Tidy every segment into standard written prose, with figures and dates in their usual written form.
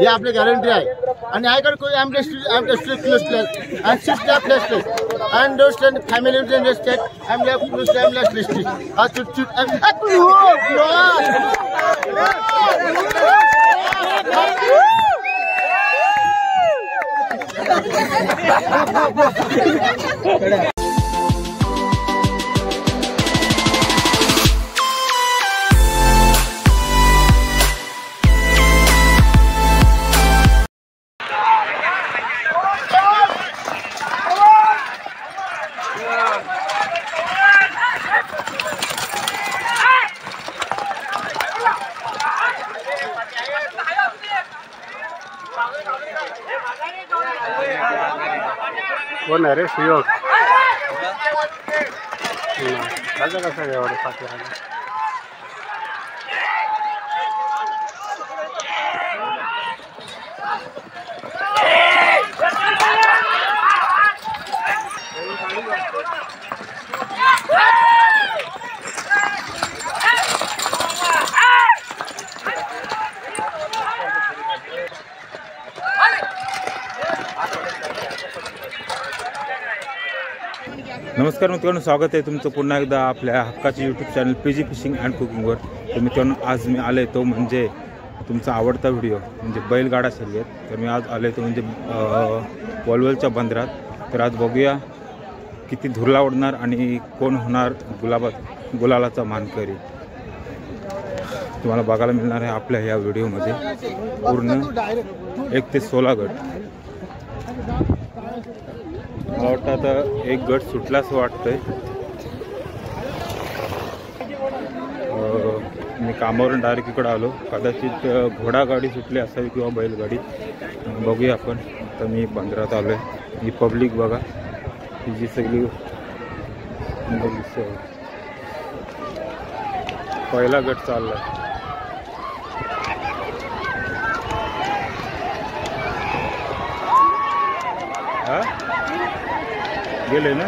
ही आपली गॅरंटी आहे. आणि आयकडे कोई एम्बेस्ट्री close and six place and those family in the state I'm left listed कोण आहे रे सुयोग कसं एवढं पाठी नमस्कार मित्रांनो, स्वागत आहे तुमचं पुन्हा एकदा आपल्या हक्काचे YouTube channel PG fishing and कुकिंगवर. तर मित्रांनो, आज मी आले तो म्हणजे तुमचा आवडता व्हिडिओ म्हणजे बैलगाडा शर्यत. तर मी आज आले तो म्हणजे वलवलच्या बंदरात. तर आज बघूया किती धुरला उडणार आणि कोण होणार गुलालाचा मानकरी. तुम्हाला बघायला मिळणार आहे आपल्या ह्या व्हिडिओमध्ये पूर्ण 1 ते 16 गट. मला वाटतं आता एक गट सुटला असं वाटतंय. मी कामावरून डायरेक्ट इकडं आलो. कदाचित घोडागाडी सुटली असावी किंवा बैलगाडी, बघूया आपण. तर मी बंदरात आलो आहे. ही पब्लिक बघा, ही जी सगळी पहिला गट चालला आहे. हा गेले ना.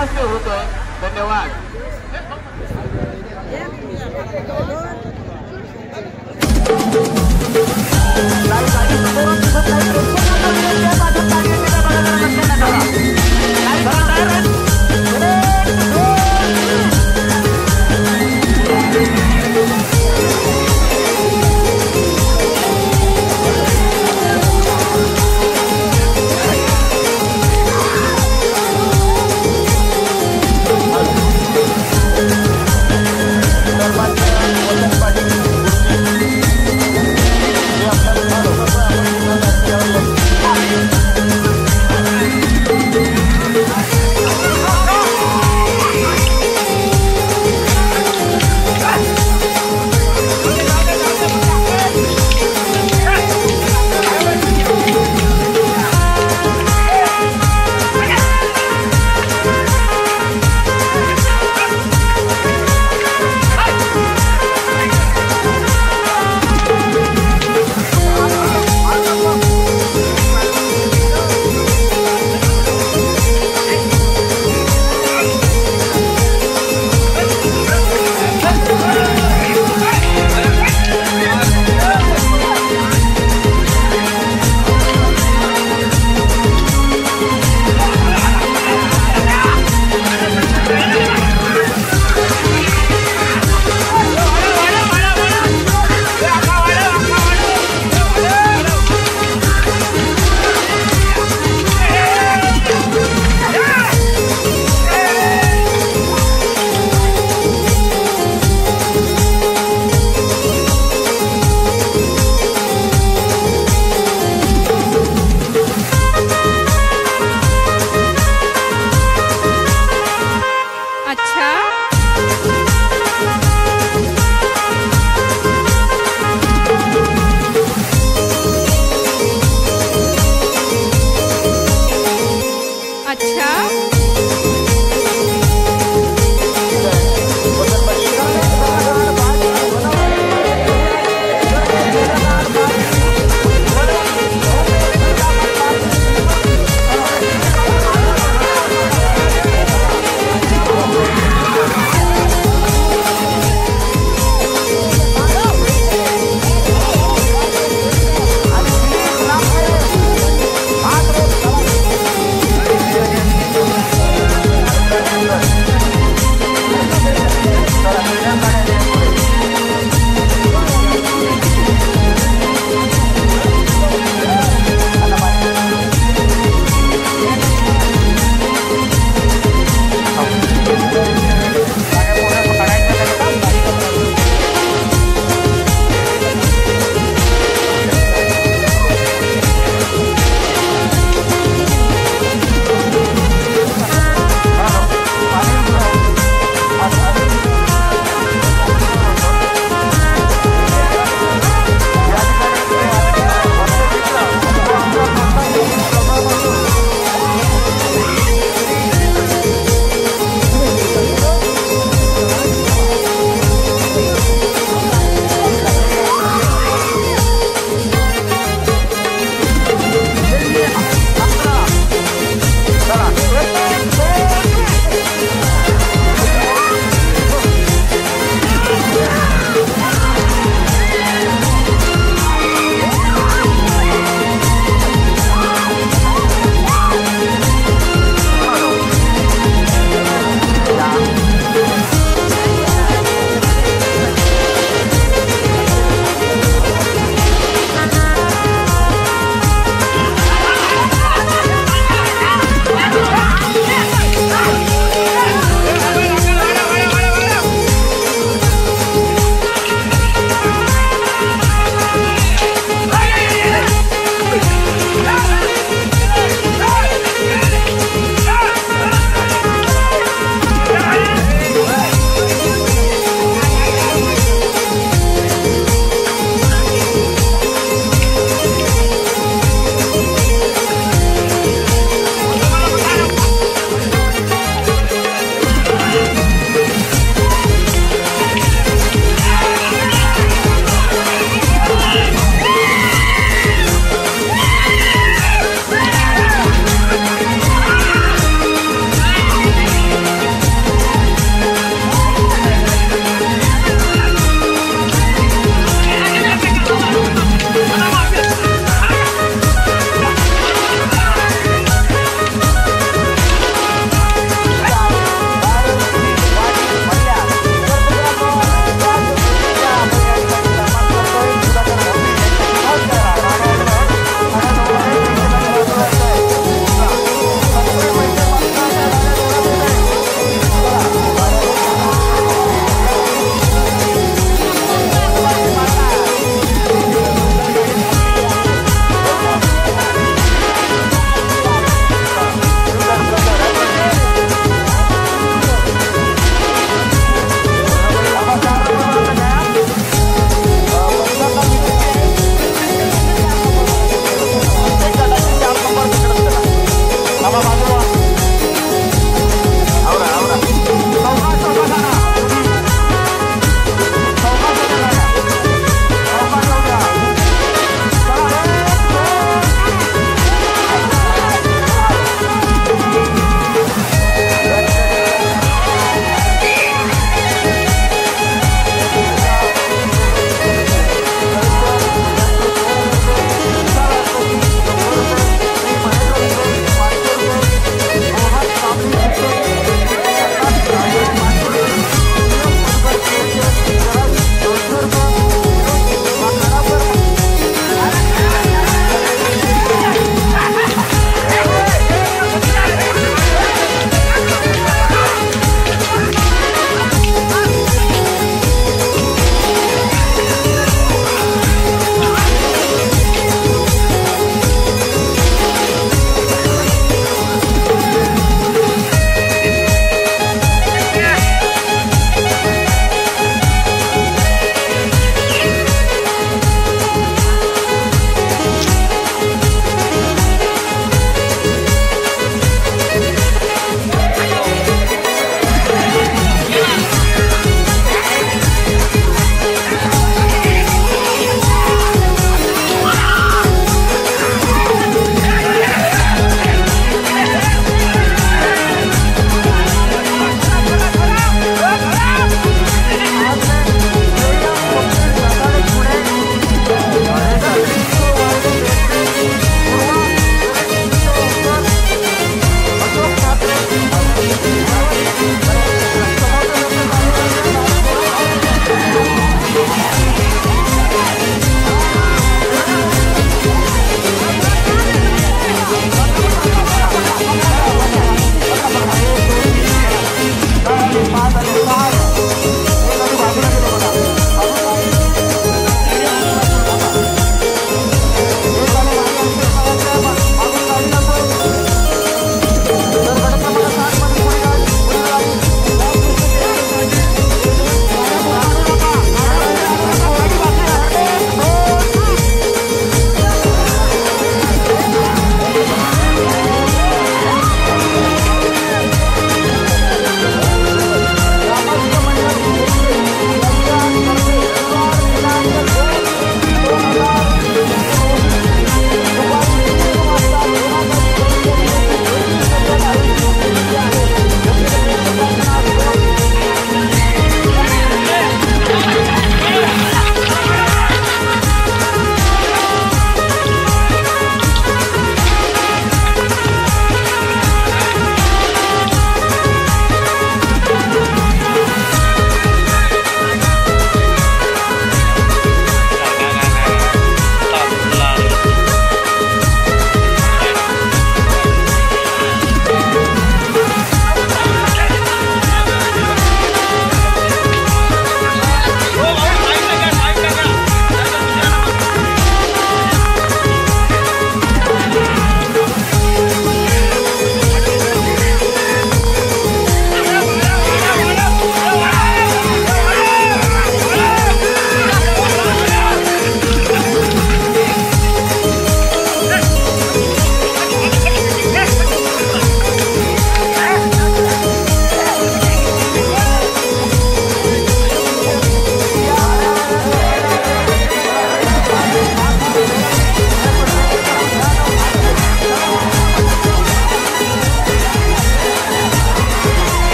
नमस्ते होतोय. धन्यवाद.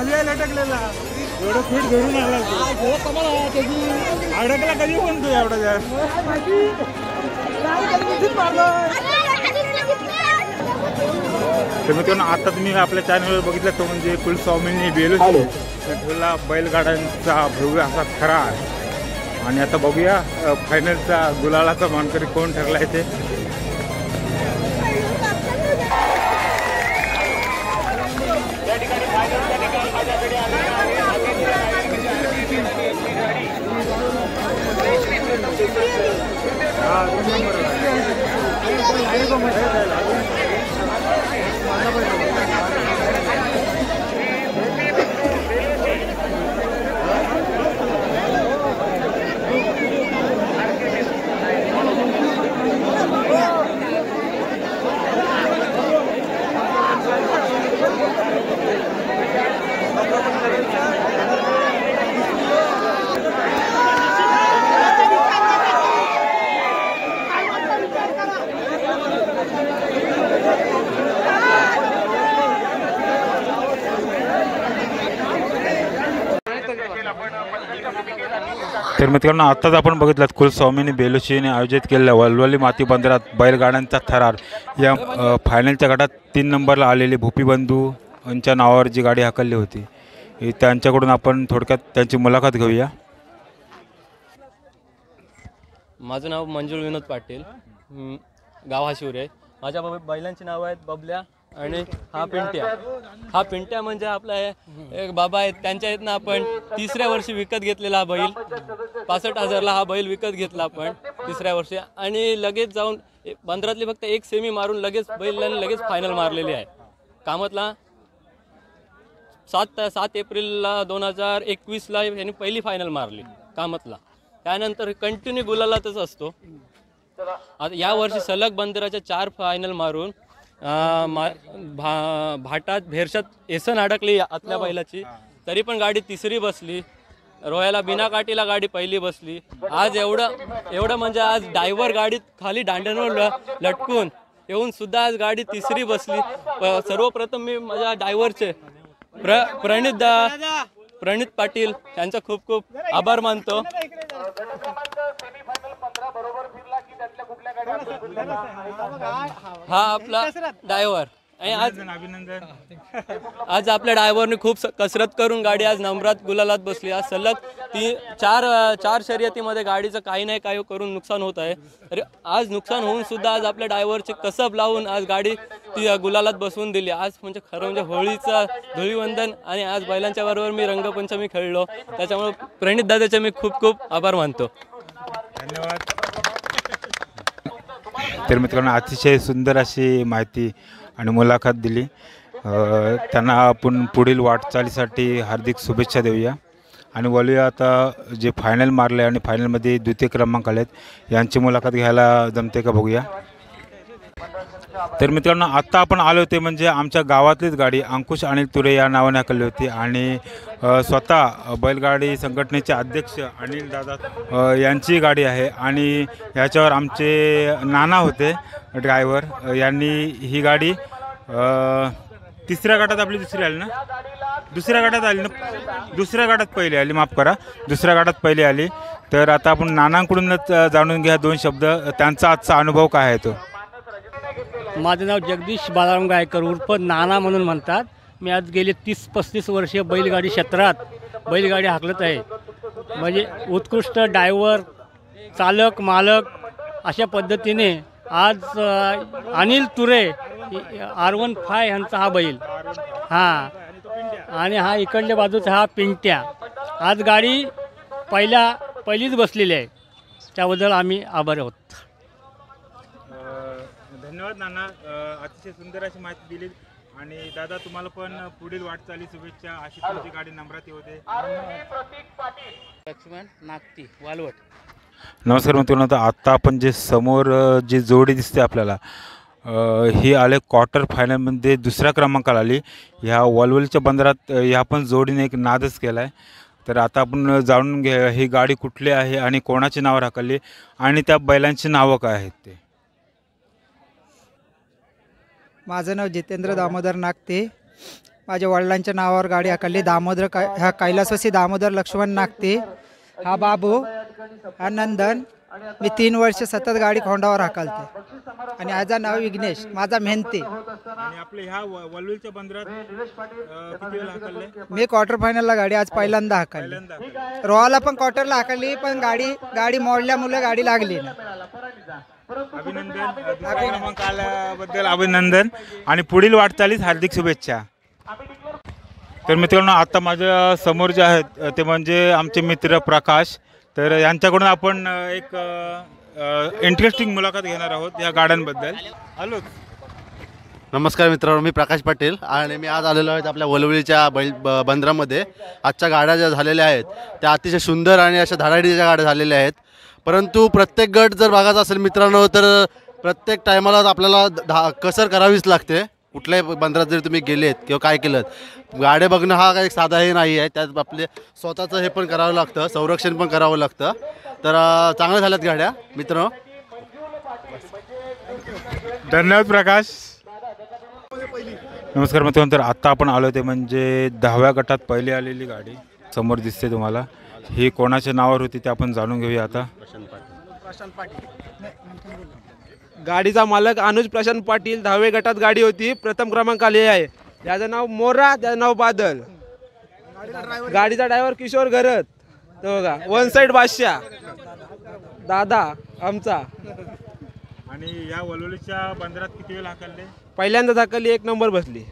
खाली लटकलेला एवढं फीट धरून आला अडकला कधी पण तू एवढा तर मित्रांनो आता तुम्ही आपल्या चॅनलवर बघितलं तो म्हणजे कुलस्वामींनी बेलूला बैलगाड्यांचा भव्य असा थरार. आणि आता बघूया फायनलचा गुलालाचा मानकरी कोण ठरला आहे ते. तर मित्रांनो आत्ताच आपण बघितलं कुलस्वामींनी बेलूशीने आयोजित केलेल्या वलवली माती बंदरात बैलगाड्यांचा थरार या फायनलच्या गटात 3 नंबरला आलेले भूपीबंधू यांच्या नावावर जी गाडी हाकलली होती त्यांच्याकडून आपण थोडक्यात त्यांची मुलाखत घेऊया. माझं नाव मंजुळ विनोद पाटील, गाव हा शिवरे. माझ्या बैलांची नावं आहेत बबल्या आणि हा पिंट्या. हा पिंट्या म्हणजे आपला एक बाबा आहेत, त्यांच्या आहेत ना आपण 3ऱ्या वर्षी विकत घेतलेला हा बैल. 65,000ला हा बैल विकत घेतला आपण 3ऱ्या वर्षी. आणि लगेच जाऊन बंदरातली फक्त एक सेमी मारून लगेच बैलांनी लगेच फायनल मारलेली आहे. कामतला 7 एप्रिलला 2021ला यांनी पहिली फायनल मारली कामतला. त्यानंतर कंटिन्यू गुलालातच असतो. आता या वर्षी सलग बंदराच्या 4 फायनल मारून भाटात भेरशात एसन अडकली आतल्या बैलाची, तरी पण गाडी 3री बसली. रोयाला बिना काठीला गाडी पहिली बसली. आज एवढं म्हणजे आज ड्रायव्हर गाडीत खाली दांड्यांवर लटकून येऊन सुद्धा आज गाडी 3री बसली. सर्वप्रथम मी माझ्या ड्रायव्हरचे प्रणित पाटील यांचा खूप खूप आभार मानतो. हा आपला ड्रायव्हर आज आपल्या ड्रायव्हरने खूप कसरत करून गाडी आज नंबरात गुलालात बसली. आज सलग 4 शर्यतीमध्ये गाडीचं काही नाही काही करून नुकसान होत आहे. तरी आज नुकसान होऊन सुद्धा आज आपल्या ड्रायव्हरचे कसब लावून आज गाडी ती गुलालात बसवून दिली. आज म्हणजे खरं म्हणजे होळीचा धुळीवंदन आणि आज बैलांच्या बरोबर मी रंगपंचमी खेळलो. त्याच्यामुळे प्रणित दादाचे मी खूप खूप आभार मानतो. धन्यवाद. तर मित्रांनो अतिशय सुंदर अशी माहिती आणि मुलाखत दिली. त्यांना आपण पुढील वाटचालीसाठी हार्दिक शुभेच्छा देऊया आणि बोलूया आता जे फायनल मारले आणि फायनलमध्ये 2य क्रमांक आलेत यांची मुलाखत घ्यायला जमते का बघूया. तर मित्रांनो आत्ता आपण आलो होते म्हणजे आमच्या गावातलीच गाडी अंकुश अनिल तुरे या नावाने हाकलली होती आणि स्वतः बैलगाडी संघटनेचे अध्यक्ष अनिल दादा यांची गाडी आहे आणि याच्यावर आमचे नाना होते ड्रायव्हर. यांनी ही गाडी 3ऱ्या गटात आपली 2री आली ना, 2ऱ्या गटात आली ना, 2ऱ्या गटात पहिली आली, माफ करा 2ऱ्या गटात पहिली आली. तर आता आपण नानांकडूनच जाणून घ्या 2 शब्द त्यांचा आजचा अनुभव काय आहे तो. माझं नाव जगदीश बालाराम गायकर उर्फ नाना म्हणून म्हणतात. मी आज गेले 30-35 वर्षे बैलगाडी क्षेत्रात बैलगाडी हाकलत आहे. म्हणजे उत्कृष्ट ड्रायव्हर चालक मालक अशा पद्धतीने आज अनिल तुरे R15 यांचा हा बैल आणि हा इकडल्या बाजूचा हा पिंट्या आज गाडी पहिलीच बसलेली आहे. त्याबद्दल आम्ही आभारी आहोत. धन्यवाद नाना, अतिशय सुंदर अशी माहिती दिली आणि दादा तुम्हाला पण पुढील वाटचाली शुभेच्छा. अशी तुमची गाडी नंबरात येऊ दे. लक्ष्मण नागती वालवट. नमस्कार मित्रांनो, आत्ता आपण जे समोर जी जोडी दिसते आपल्याला ही आले क्वार्टर फायनलमध्ये 2ऱ्या क्रमांकाला आली. ह्या वलवलीच्या बंदरात ह्या पण जोडीने एक नादच केला आहे. तर आता आपण जाणून घ्या ही गाडी कुठली आहे आणि कोणाची नावं हाकलली आणि त्या बैलांची नावं काय आहेत ते. माझं नाव जितेंद्र दामोदर नागते. माझ्या वडिलांच्या नावावर गाडी हाकलली. ह्या कैलासवासी दामोदर लक्ष्मण नागते, हा बाबू, हा नंदन. मी 3 वर्ष सतत गाडी खोंडावर हाकलते आणि माझं नाव विघ्नेश, माझा मेहनती. आणि आपले ह्या वलवलीच्या बंदरात किती वेळा हाकलले? मी क्वार्टर फायनलला गाडी आज पहिल्यांदा हाकलली. रोहाला पण क्वार्टरला हाकलली, पण गाडी मोडल्यामुळे गाडी लागली ना. अभिनंदन, दुसरा क्रमांक आल्याबद्दल अभिनंदन आणि पुढील वाटचालीस हार्दिक शुभेच्छा. तर मित्रांनो, आता माझ्या समोर जे आहेत ते म्हणजे आमचे मित्र प्रकाश. तर यांच्याकडून आपण एक इंटरेस्टिंग मुलाखत घेणार आहोत या गाड्यांबद्दल. हॅलो, नमस्कार मित्रांनो, मी प्रकाश पाटील आणि मी आज आलेलो आहे आपल्या वलवलीच्या बंदरामध्ये. आजच्या गाड्या ज्या झालेल्या आहेत त्या अतिशय सुंदर आणि अशा धडाडीच्या गाड्या झालेल्या आहेत. परंतु प्रत्येक गट जर बघायचा असेल मित्रांनो, तर प्रत्येक टायमाला आपल्याला कसर करावीच लागते. कुठल्याही बंदरात जरी तुम्ही गेलेत किंवा काय केलं, गाड्या बघणं हा काही साधा हे नाही आहे. त्यात आपले स्वतःचं हे पण करावं लागतं, संरक्षण पण करावं लागतं. तर चांगल्या झाल्यात गाड्या मित्र. धन्यवाद प्रकाश. नमस्कार मित्रांनो, तर आत्ता आपण आलो ते म्हणजे 10व्या गटात पहिली आलेली गाडी समोर दिसते तुम्हाला. ही कोणाच्या नावावर होती ते आपण जाणून घेऊया आता. गाडीचा मालक अनुज प्रशांत पाटील. 10व्या गटात गाडी होती, प्रथम क्रमांक आले आहे. याचं नाव मोरा, त्याचं नाव बादल. गाडीचा ड्रायव्हर किशोर घरत, तो बघा वन साईड बादशाह दादा आमचा. आणि या वलवलीच्या बंदरात किती वेळ हाकलले? पहिल्यांदा हाकलली, 1 नंबर बसली.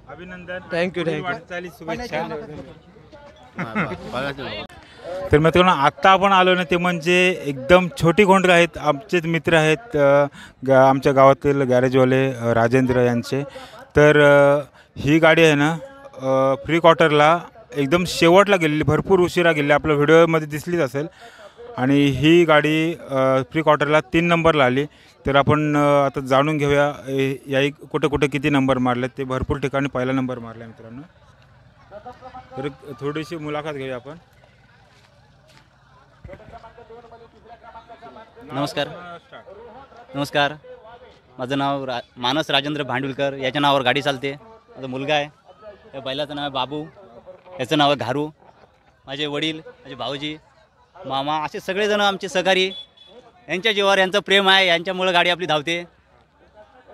अभिनंदन, थँक्यू. वाटचाली शुभेच्छा. तर मित्रांनो, आत्ता आपण आलो ना ते म्हणजे एकदम छोटी खोंड आहेत. आमचेच मित्र आहेत आमच्या गावातील गॅरेजवाले राजेंद्र यांचे. तर ही गाडी आहे ना प्री क्वार्टरला एकदम शेवटला गेलेली, भरपूर उशिरा गेली, आपल्या व्हिडिओमध्ये दिसलीच असेल. आणि ही गाडी प्री क्वार्टरला 3 नंबरला आली. तर आपण आता जाणून घेऊया याही कुठे कुठे किती नंबर मारले. ते भरपूर ठिकाणी पहिला नंबर मारला मित्रांनो. तर थोडीशी मुलाखत घेऊया आपण. नमस्कार, माझं नाव मानस राजेंद्र भांडुलकर. याच्या नावावर गाडी चालते. माझा मुलगा आहे, त्या बैलाचं नाव आहे बाबू, याचं नाव आहे घारू. माझे वडील, माझे भाऊजी, मामा, असे सगळेजण आमचे सहकारी. यांच्या जीवावर यांचं प्रेम आहे, यांच्यामुळं गाडी आपली धावते.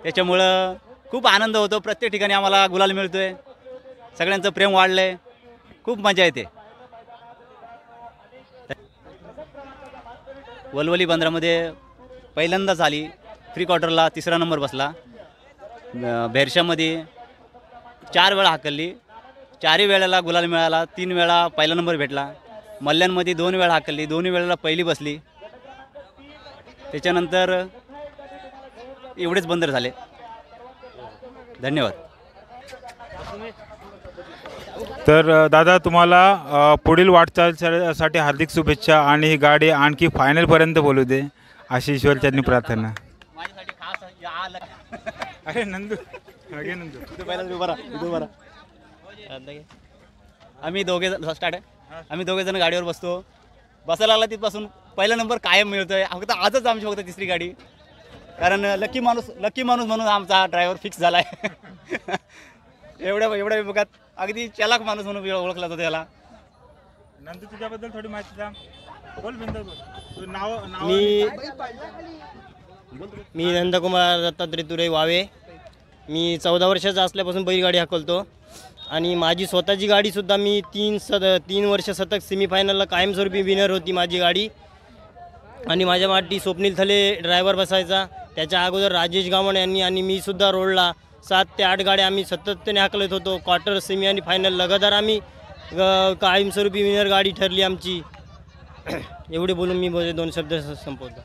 त्याच्यामुळं खूप आनंद होतो. प्रत्येक ठिकाणी आम्हाला गुलाल मिळतो आहे. सगळ्यांचं प्रेम वाढलं आहे, खूप मजा येते. वलवली बंदरामध्ये पहिल्यांदाच आली. प्री क्वार्टरला 3रा नंबर बसला. भेरशामध्ये 4 वेळा हाकलली, 4ही वेळेला गुलाल मिळाला. 3 वेळा पहिला नंबर भेटला. मल्ल्यांमध्ये 2 वेळा हाकलली, 2ही वेळेला पहिली बसली. त्याच्यानंतर एवढेच बंदर झाले. धन्यवाद. तर दादा, तुम्हाला पुढील वाटचालीसाठी हार्दिक शुभेच्छा आणि ही गाडी आणखी फायनलपर्यंत बोलू दे अशी ईश्वरचरणी प्रार्थना. अरे नंदू, अगे नंदू, आम्ही दोघे जण गाडीवर बसतो. बसायला लागला तिथपासून पहिला नंबर कायम मिळतोय. फक्त आजच आमची फक्त 3री गाडी, कारण लकी माणूस म्हणून आमचा ड्रायव्हर फिक्स झाला आहे. एवढ्या विभागात अगदी चालाक माणूस म्हणून ओळखला जातो त्याला. नंतर तुझ्याबद्दल थोडी माहिती सांग. बोल बिंदू, तुझं नाव. मी नंदकुमार दत्तात्रय तुरे वावे. मी 14 वर्षाचा असल्यापासून बैलगाडी हाकलतो आणि माझी स्वतःची गाडीसुद्धा मी 3 वर्ष सतत सेमीफायनलला कायमस्वरूपी विनर होती माझी गाडी. आणि माझ्या माटी स्वप्नील थले ड्रायव्हर बसायचा. त्याच्या अगोदर राजेश गावण यांनी आणि मी सुद्धा रोडला 7 ते 8 गाड्या आम्ही सातत्याने हाकलत होतो. क्वार्टर, सेमी आणि फायनल लगातार आम्ही कायमस्वरूपी विनर गाडी ठरली आमची. एवढे बोलून मी 2 शब्द संपवतो.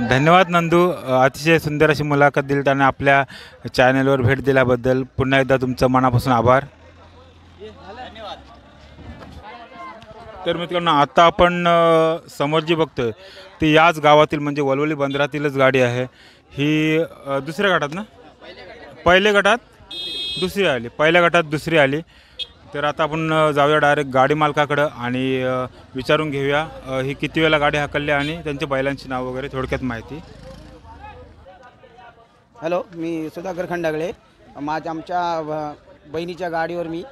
धन्यवाद नंदू, अतिशय सुंदर अशी मुलाखत दिली आणि आपल्या चॅनलवर भेट दिल्याबद्दल पुन्हा एकदा तुमचं मनापासून आभार. तर मित्रांनो, आता आपण समोर जी बघतोय ती याच गावातील म्हणजे वलवली बंदरातीलच गाडी आहे. ही दुसऱ्या गटात ना, पहिल्या गटात दुसरी आली, पहिल्या गटात दुसरी आली. तर आता आपण जाऊया डायरेक्ट गाडी मालकाकडं आणि विचारून घेऊया ही किती वेळा गाडी हाकलली आणि त्यांच्या बैलांची नाव वगैरे थोडक्यात माहिती. हॅलो, मी सुधाकर खंडागळे. आमच्या बहिणीच्या गाडीवर मी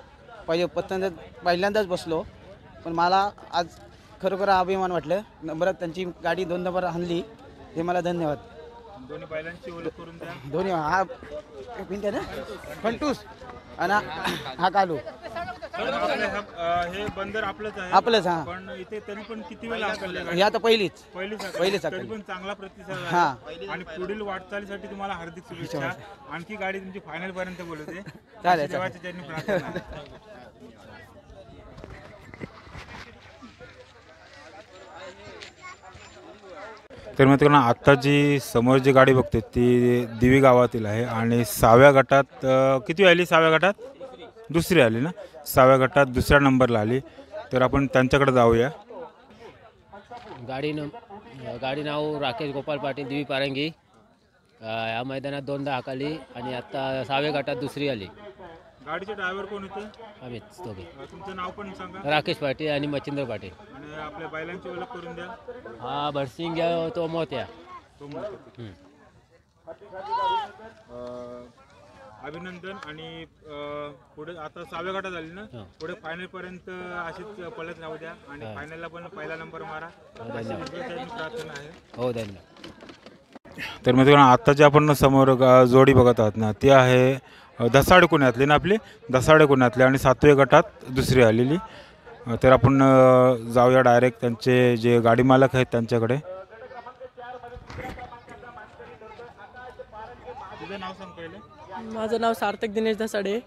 पहिल्यांदाच बसलो, पण मला आज खरोखर अभिमान वाटलं. नंबरात त्यांची गाडी 2 नंबर आणली, हे मला धन्यवाद. दोन्ही बैलांची ओळख करून द्या. दोन्ही हा पिंट्या ना फंटूस आणि हा कालू. हे बंदर आपलंच आहे. आपलंच हा. पण इथे तरी पण किती वेळा हाकलले? हे आता पहिलीच तरी पण चांगला प्रतिसाद आहे. आणि पुढील वाटचालीसाठी तुम्हाला हार्दिक शुभेच्छा. आणखी गाडी तुमची फायनल पर्यंत बोलवते. चालेल. देवाच्या चरणी प्रार्थना. तर मित्रांनो, आत्ता जी समोर जी गाडी बघते ती दिवी गावातील आहे आणि 6व्या गटात किती आली? 6व्या गटात दुसरी आली ना. 6व्या गटात दुसऱ्या नंबरला आली. तर आपण त्यांच्याकडे जाऊया. गाडी नाव राकेश गोपाल पाटील दिवी पारंगी. या मैदानात 2दा हाकली आणि आता 6व्या गटात दुसरी आली. गाडीचे ड्रायव्हर कोण होते? आम्हीच दोघे. तुमचं नाव पण सांगा. राकेश पाटील आणि मच्छिंद्र पाटील. आणि आपल्या बैलांची ओळख करून द्या. हा भरसिंग तो मोत्या. अभिनंदन. आणि पुढे आता 6व्या गटात झाली ना, पुढे फायनल पर्यंत अशीच पळत राहू द्या आणि फायनलला पण पहिला नंबर मारा. प्रार्थना आहे. हो धन्यवाद. तर मित्रांनो, आता जे आपण समोर जोडी बघत आहात ना, ती आहे धसाडे कुण्यातली ना, आपली धसाडे कुण्यातली आणि 7व्या गटात दुसरी आलेली. तर आपण जाऊया डायरेक्ट त्यांचे जे गाडी मालक आहेत त्यांच्याकडे. तुझं नाव सांग पहिले. माझं नाव सार्थक दिनेश धसाडे.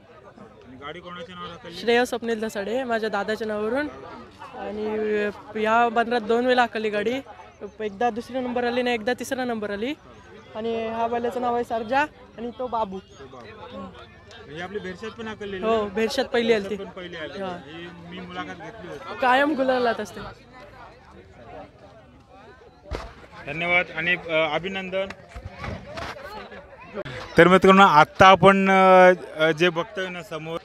गाडी कोणाच्या नावावर? श्रेयस स्वप्नील धसाडे माझ्या दादाच्या नावावरून. आणि या बंदरात 2 वेळा हाकली गाडी. एकदा दुसरा नंबर आली ना, एकदा तिसरा नंबर आली. आणि हा बैलाचं नाव आहे सरजा आणि तो बाबू. आपली भेरशात पण हाकललेली. हो, भेरशात पहिली आली ती. मी मुलाखत घेतली होती. कायम गुलालात असते. धन्यवाद आणि अभिनंदन. तर मित्रांनो, आत्ता आपण जे बघतोय ना समोर,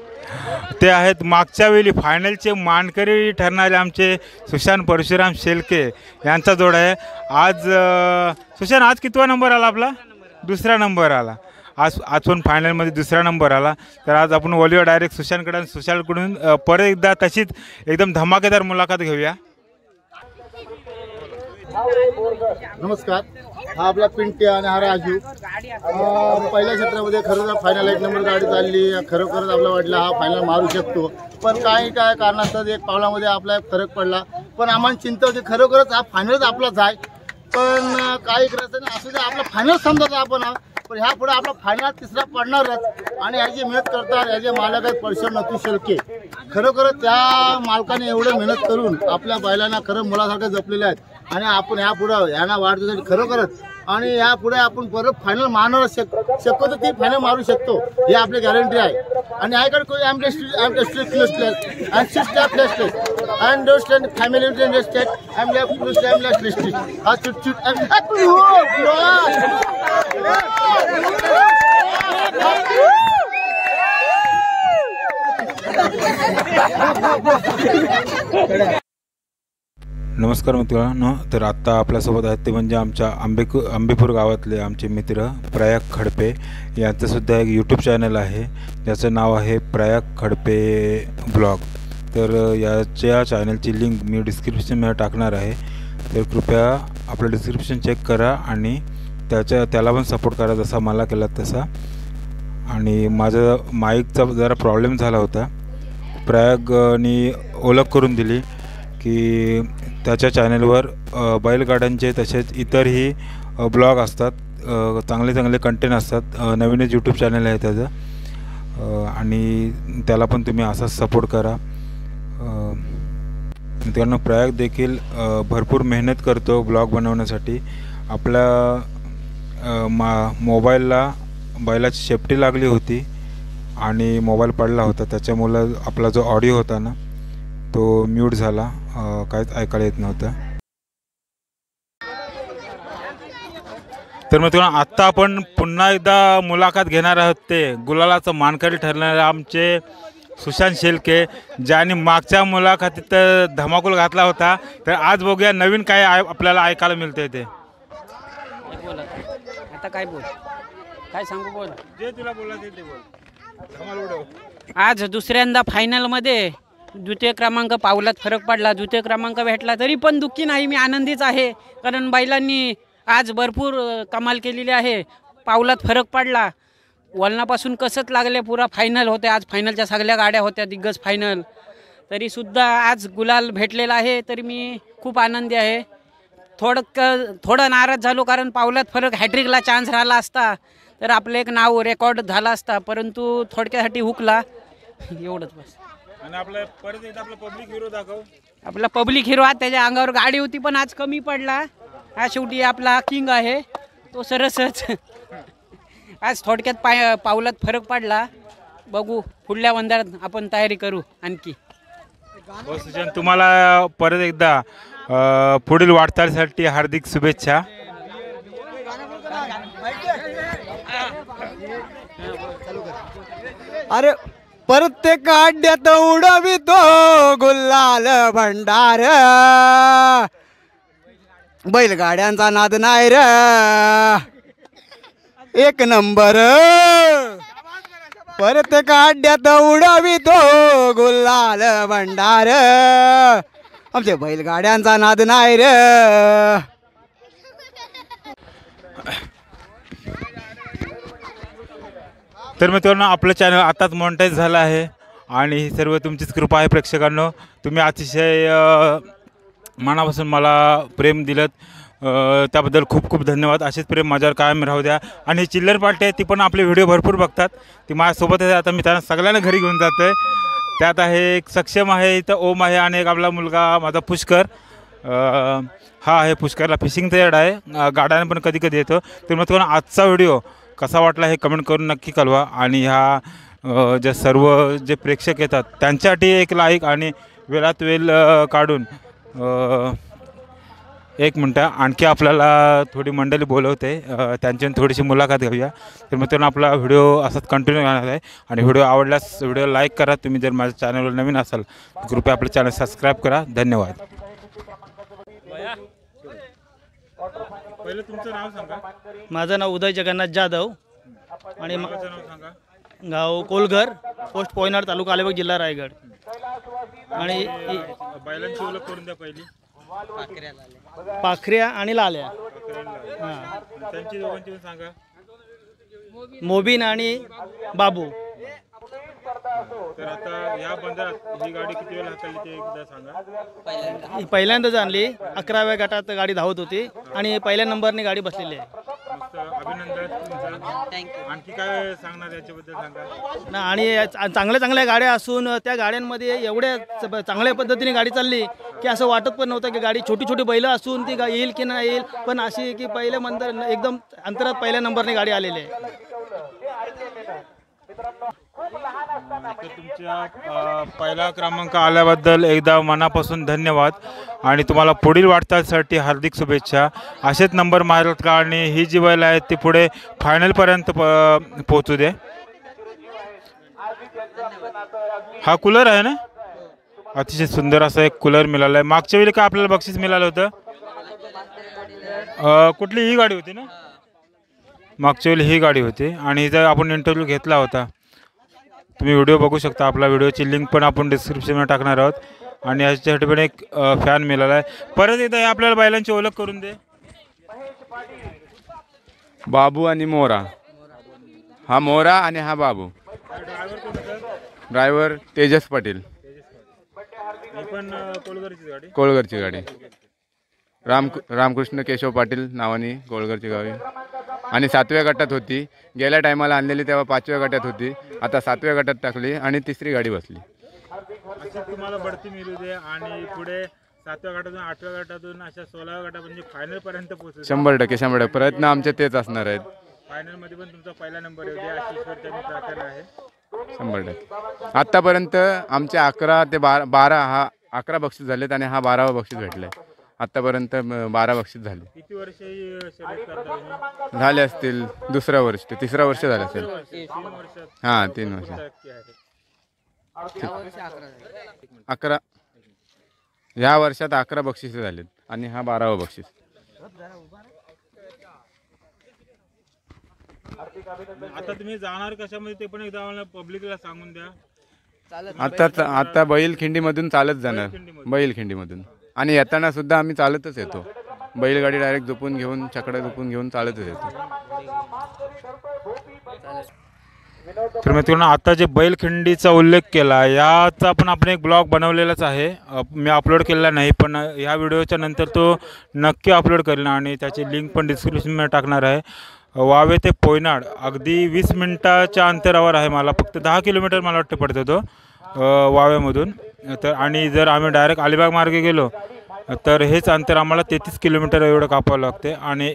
ते आहेत मागच्या वेळी फायनलचे मानकरी ठरणारे आमचे सुशांत परशुराम शेलके यांचा जोडा आहे. आज सुशांत, आज कितवा नंबर आला आपला? दुसरा नंबर आला. आज पण फायनलमध्ये दुसरा नंबर आला. तर आज आपण बोलूया डायरेक्ट सुशांतकडून. सुशांतकडून परत एकदा तशीच एकदम धमाकेदार मुलाखत घेऊया. नमस्कार. हा आपला पिंट्या आणि हा राजू. पहिल्या क्षेत्रामध्ये खरंच फायनल 1 नंबर गाडी चालली. खरोखरच आपलं वाटलं हा फायनल मारू शकतो, पण काय कारणास्तव 1 पावलामध्ये आपला फरक पडला. पण आम्हाला चिंता होती खरोखरच हा फायनलच आपलाच आहे. पण काही करायचं नाही, असू दे, आपला फायनल समजायचा आपण. पण ह्या पुढे आपला फायनल तिसरा पडणारच. आणि ह्याची मेहनत करतात ह्याचे मालक आहेत परशुराम नथू शेलके. खरोखरच त्या मालकाने एवढं मेहनत करून आपल्या बैलांना खरं मुलासारखं जपलेले आहेत. आणि आपण ह्या पुढे यांना वाढतो खरोखरच. आणि या पुढे आपण परत फायनल मारणार शक्यतो ती फायनल मारू शकतो, ही आपली गॅरंटी आहे. आणि I can I'm just close place and 6 place and those family in the state I'm left listed. नमस्कार मित्रांनो. तर आत्ता आपल्यासोबत आहेत ते म्हणजे आमच्या आंबेपूर गावातले आमचे मित्र प्रयाग खडपे. यांचंसुद्धा एक यूट्यूब चॅनल आहे ज्याचं नाव आहे प्रयाग खडपे ब्लॉग. तर याच्या चॅनलची लिंक मी डिस्क्रिप्शनमध्ये टाकणार आहे. तर कृपया आपलं डिस्क्रिप्शन चेक करा आणि त्याला पण सपोर्ट करा जसा मला केला तसा. आणि माझा माईकचा जरा प्रॉब्लेम झाला होता. प्रयागनी ओळख करून दिली की त्याच्या चॅनलवर बैलगाड्यांचे तसेच इतरही ब्लॉग असतात, चांगले चांगले कंटेंट असतात. नवीनच यूट्यूब चॅनल आहे त्याचं आणि त्याला पण तुम्ही असाच सपोर्ट करा. मित्रांनो, प्रयाग देखील भरपूर मेहनत करतो ब्लॉग बनवण्यासाठी. आपल्या मोबाईलला बैलाची शेपटी लागली होती आणि मोबाईल पडला होता. त्याच्यामुळं आपला जो ऑडिओ होता ना तो म्यूट झाला, काहीच ऐकायला येत नव्हतं. तर मित्रांनो, आत्ता आपण पुन्हा एकदा मुलाखत घेणार आहोत ते गुलालाचं मानकरी ठरणारे आमचे सुशांत शेलके, ज्यांनी मागच्या मुलाखतीत धमाकूल घातला होता. तर आज बघूया नवीन काय आपल्याला ऐकायला मिळते ते. बोला आता काय बोल, काय सांगू, बोल जे तुला बोलायचं ते बोल. धमाल उडव. आज दुसऱ्यांदा फायनलमध्ये द्वितीय क्रमांक पावलात फरक पडला, द्वितीय क्रमांक भेटला तरी पण दुःखी नाही, मी आनंदीच आहे. कारण बैलांनी आज भरपूर कमाल केलेली आहे. पावलात फरक पडला, वळणापासून कसत लागले, पुरा फायनल होते. आज फायनलच्या सगळ्या गाड्या होत्या, दिग्गज फायनल. तरीसुद्धा आज गुलाल भेटलेला आहे, तरी मी खूप आनंदी आहे. थोडं नाराज झालो, कारण पावलात फरक हॅट्रिकला चान्स राहिला असता तर आपलं एक नाव रेकॉर्ड झाला असता, परंतु थोडक्यासाठी हुकला. एवढंच बस. आणि आपलं परत एकदा आपला पब्लिक हिरो दाखव. आपला पब्लिक हिरो, त्याच्या अंगावर गाडी होती पण आज कमी पडला. हा शेवटी आपला किंग आहे, तो सरसच. आज थोडक्यात पावलात फरक पडला. बघू पुढल्या वंदारात आपण तयारी करू आणखी. हो सुशांत, तुम्हाला परत एकदा पुढील वाटचालीसाठी हार्दिक शुभेच्छा. अरे प्रत्येक अड्ड्यात उडवितो गुल्लाल भंडार, बैलगाड्यांचा नाद नाही र, एक नंबर. प्रत्येक अड्ड्यात उडवितो गुल्लाल भंडार, आमच्या बैलगाड्यांचा नाद नाही र. तर मित्रांनो, आपलं चॅनल आताच मॉनिटाईज झालं आहे आणि ही सर्व तुमचीच कृपा आहे प्रेक्षकांनो. तुम्ही अतिशय मनापासून मला प्रेम दिलं, त्याबद्दल खूप खूप धन्यवाद. असेच प्रेम माझ्यावर कायम राहू द्या. आणि चिल्लर पार्टी आहे, ती पण आपले व्हिडिओ भरपूर बघतात, ती माझ्यासोबत आहे. आता मी त्यांना सगळ्यांना घरी घेऊन जातो आहे. त्यात आहे एक सक्षम आहे, इथं ओम आहे आणि एक आपला मुलगा माझा पुष्कर. हा आहे पुष्करला फिशिंगचा येड आहे, गाड्याने पण कधी कधी येतो. तर मग तुम्हाला आजचा व्हिडिओ कसा वाटला हे कमेंट करून नक्की कळवा. आणि ह्या ज्या सर्व जे प्रेक्षक येतात त्यांच्यासाठी एक लाईक आणि वेळात वेळ काढून एक मिनटं आणखी आपल्याला थोडी मंडळी बोलवते, त्यांची थोडीशी मुलाखत घेऊया. तर मित्रांनो, आपला व्हिडिओ असाच कंटिन्यू राहणार आहे. आणि व्हिडिओ आवडल्यास व्हिडिओ लाईक करा. तुम्ही जर माझ्या चॅनलवर नवीन असाल तर कृपया आपलं चॅनल सबस्क्राईब करा. धन्यवाद. पहिलं तुमचं नाव सांगा. माझं नाव उदय जगन्नाथ जाधव आणि माझं नाव सांगा. गाव कोलघर, पोस्ट पोयनाड, तालुका अलिबाग, जिल्हा रायगड. आणि बैलांची ओळख करून द्या पहिली. पाखऱ्या आणि लाल्या. हां, त्यांची दोघांची पण सांगा. मोबिन आणि बाबू. तर आता या बंदरात ही गाडी किती वेळा हाकलली ते एकदा सांगा. पहिल्यांदाच आणली, 11व्या गटात गाडी धावत होती आणि पहिल्या नंबरने गाडी बसलेली आहे. अभिनंदन तुमचं. आणखी काय सांगणार याच्याबद्दल सांगा ना. आणि चांगल्या चांगल्या गाड्या असून त्या गाड्यांमध्ये एवढ्या चांगल्या पद्धतीने गाडी चालली की असं वाटत पण नव्हतं की गाडी छोटी छोटी बैलं असून ती येईल की नाही येईल, पण अशी की पहिल्या नंबर एकदम अंतरात पहिल्या नंबरने गाडी आलेली आहे. तुमच्या पहिला क्रमांक आल्याबद्दल एकदा मनापासून धन्यवाद आणि तुम्हाला पुढील वाटचालीसाठी हार्दिक शुभेच्छा. असेच नंबर मारत का आणि ही जी बैल आहेत ती पुढे फायनलपर्यंत पोहोचू दे. हा कूलर आहे ना, अतिशय सुंदर असा एक कूलर मिळाला आहे. मागच्या वेळी काय आपल्याला बक्षीस मिळालं होतं? कुठली ही गाडी होती ना, मागच्या वेळी ही गाडी होती. आणि हिचा आपण इंटरव्ह्यू घेतला होता, तुम्ही व्हिडिओ बघू शकता. आपला व्हिडिओची लिंक पण आपण डिस्क्रिप्शनमध्ये टाकणार आहोत. आणि याच्यासाठी पण एक फॅन मिळाला आहे. परत एकदा आपल्याला बैलांची ओळख करून दे. बाबू आणि मोरा. हा मोरा आणि हा बाबू. ड्रायव्हर तेजस पाटील. कोळघरची गाडी. रामकृष्ण केशव पाटील नावाने कोळघरची गावी. आणि 7व्या गटात होती, गेल्या टायमाला आणलेली तेव्हा 5व्या गटात होती, आता 7व्या गटात टाकली आणि तिसरी गाडी बसली. तुम्हाला बढती मिळू दे आणि पुढे 7व्या गटातून 8व्या गटातून अशा 16व्या गटात म्हणजे फायनल पर्यंत पोहोचू. 100% प्रयत्न आमचे तेच असणार आहेत. फायनल मध्ये पण तुमचा पहिला नंबर येऊ दे अशी ईश्वरचरणी प्रार्थना आहे. 100%. आतापर्यंत आमचे 11 ते 12 हा 11 बक्षीस झालेत आणि हा 12वा बक्षीस भेटलाय. आतापर्यंत 12 बक्षीस झाले. किती वर्ष शर्यत करता तुम्ही? झाले असतील, दुसरं वर्ष ते 3रं वर्ष झालं असेल. हां 3 वर्ष. 11 ह्या वर्षात 11 बक्षिसे झालेत आणि हा 12वा बक्षीस. आता तुम्ही जाणार कशामध्ये ते पण एकदा आम्हाला पब्लिकला सांगून द्या. आता बैलखिंडीमधून चालत जाणार, बैलखिंडीमधून, आणि येताना सुद्धा आम्ही चालतच येतो. बैलगाडी डायरेक्ट झोपून घेऊन, छकडा झोपून घेऊन चालतच येतो. तर मित्रांनो, आता जे बैलखिंडीचा उल्लेख केला याचा पण आपण एक ब्लॉग बनवलेलाच आहे. मी अपलोड केलेला नाही, पण ह्या व्हिडिओच्या नंतर तो नक्की अपलोड करेन आणि त्याची लिंक पण डिस्क्रिप्शनमध्ये टाकणार आहे. वावे ते पोयनाड अगदी 20 मिनिटाच्या अंतरावर आहे. मला फक्त 10 किलोमीटर मला वाटतं पडतो तो वाव्यामधून. तर आणि जर आम्ही डायरेक्ट अलिबाग मार्गे गेलो तर हेच अंतर आम्हाला 33 किलोमीटर एवढं कापावं लागते आणि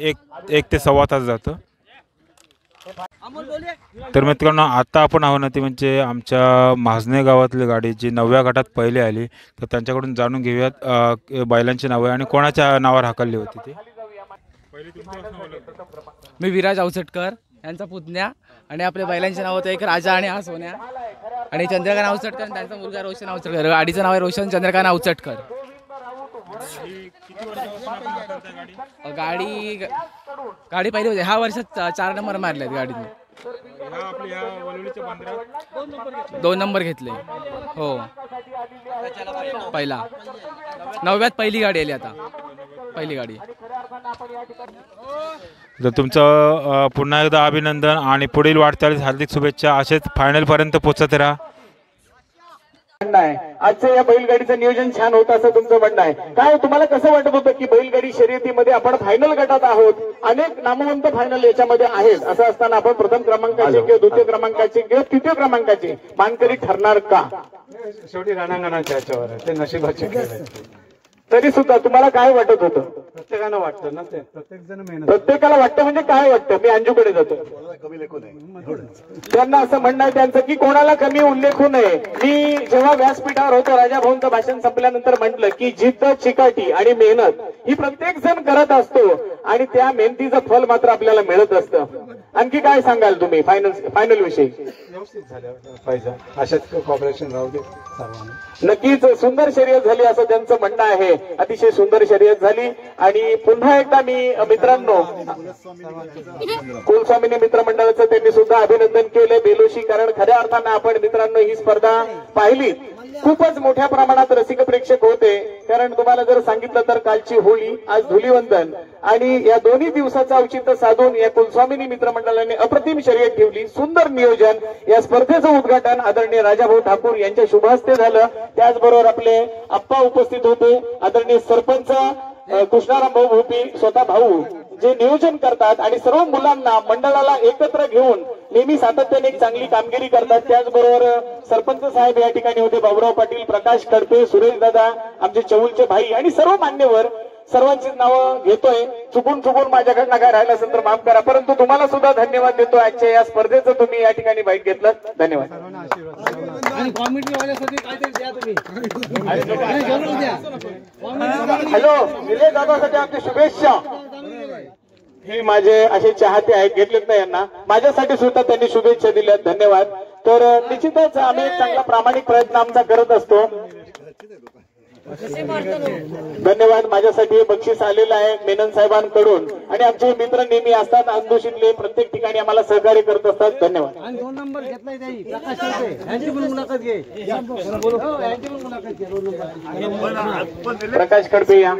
एक ते सव्वा तास जातं. तर मित्रांनो, आता आपण आहो ना ती म्हणजे आमच्या महाजने गावातली गाडी जी 9व्या गटात पहिले आली, तर त्यांच्याकडून जाणून घेऊयात बैलांची नावं आणि कोणाच्या नावावर हाकलली होती ती. मी विराज अवचटकर यांचा पुतण्या, आणि आपल्या बैलांचे नाव होतं एक राजा आणि हा सोन्या, आणि चंद्रकांत अवचटकर आणि त्यांचा मुलगा रोशन अवचटकर. गाडीचं नाव आहे रोशन चंद्रकांत अवचटकर. गाडी पहिली होती ह्या वर्षात 4 नंबर मारले आहेत गाडीने. 2 नंबर घेतले. हो, पहिला 9व्यात पहिली गाडी आली. आता पहिली गाडी. तर तुमचं पुन्हा एकदा अभिनंदन आणि पुढील वाटचालीस हार्दिक शुभेच्छा. असेच फायनलपर्यंत पोहोचत राहा. आजचं या बैलगाडीचं नियोजन छान होतं असं तुमचं म्हणणं आहे. काय तुम्हाला कसं वाटत होतं की बैलगाडी शर्यतीमध्ये आपण फायनल गटात आहोत, अनेक नामवंत फायनल याच्यामध्ये आहेत, असं असताना आपण प्रथम क्रमांकाचे किंवा द्वितीय क्रमांकाचे किंवा तृतीय क्रमांकाचे मानकरी ठरणार का? शेवटी रणांगणाच्या ह्याच्यावर आहे, ते नशिबाचे खेळ आहेत. तरी सुद्धा तुम्हाला काय वाटत होतं? प्रत्येकानं वाटतं ना, ते प्रत्येक जण मेहनत. प्रत्येकाला वाटतं म्हणजे काय वाटतं? मी अंजूकडे जातो. त्यांना असं म्हणणं आहे त्यांचं की कोणाला कमी उल्लेखू नये. मी जेव्हा व्यासपीठावर होतो, राजाभाऊंचं भाषण संपल्यानंतर म्हटलं की जिद्द, चिकाटी आणि मेहनत ही प्रत्येक जण करत असतो आणि त्या मेहनतीचं फल मात्र आपल्याला मिळत असतं. आणखी काय सांगाल तुम्ही फायनल विषयी? व्यवस्थित झालं पाहिजे, अशाच कॉपरेशन राहू दे सर्वांना. नक्कीच सुंदर शर्यत झाली असं त्यांचं म्हणणं आहे. अतिशय सुंदर शर्यत झाली. आणि पुन्हा एकदा मी मित्रांनो कुलस्वामिनी मित्रमंडळाचं त्यांनी सुद्धा अभिनंदन केलं बेलोशी, कारण खऱ्या अर्थानं आपण मित्रांनो ही स्पर्धा पाहिली. खूपच मोठ्या प्रमाणात रसिक प्रेक्षक होते, कारण तुम्हाला जर सांगितलं तर कालची होळी, आज धुलीवंदन, आणि या दोन्ही दिवसाचं औचित्य साधून या कुलस्वामिनी मित्रमंडळाने अप्रतिम शर्यत ठेवली. सुंदर नियोजन. या स्पर्धेचं उद्घाटन आदरणीय राजाभाऊ ठाकूर यांच्या शुभ हस्ते झालं. त्याचबरोबर आपले आप्पा उपस्थित होते, आदरणीय सरपंच कृष्णाराम भाऊ भोपी, स्वतः भाऊ जे नियोजन करतात आणि सर्व मुलांना मंडळाला एकत्र घेऊन नेहमी सातत्याने एक चांगली कामगिरी करतात. त्याचबरोबर सरपंच साहेब या ठिकाणी होते, बाबुराव पाटील, प्रकाश खडपे, सुरेश दादा, आमचे चौलचे भाई आणि सर्व मान्यवर. सर्वांची नावं घेतोय, चुकून माझ्याकडनं काय राहिलं असेल तर माफ करा, परंतु तुम्हाला सुद्धा धन्यवाद देतो. आजच्या या स्पर्धेचं तुम्ही या ठिकाणी बाईट घेतलं, धन्यवाद. हॅलो, निलेश दादासाठी आमची शुभेच्छा. हे माझे असे चाहते आहेत, घेतलेत नाही यांना, माझ्यासाठी सुद्धा त्यांनी शुभेच्छा दिल्या, धन्यवाद. तर निश्चितच आम्ही एक चांगला प्रामाणिक प्रयत्न आमचा करत असतो. धन्यवाद. माझ्यासाठी बक्षीस आलेलं आहे मेनन साहेबांकडून, आणि आमचे मित्र नेहमी असतात अंदोशीतले, प्रत्येक ठिकाणी आम्हाला सहकार्य करत असतात. धन्यवाद. प्रकाश खडपे या.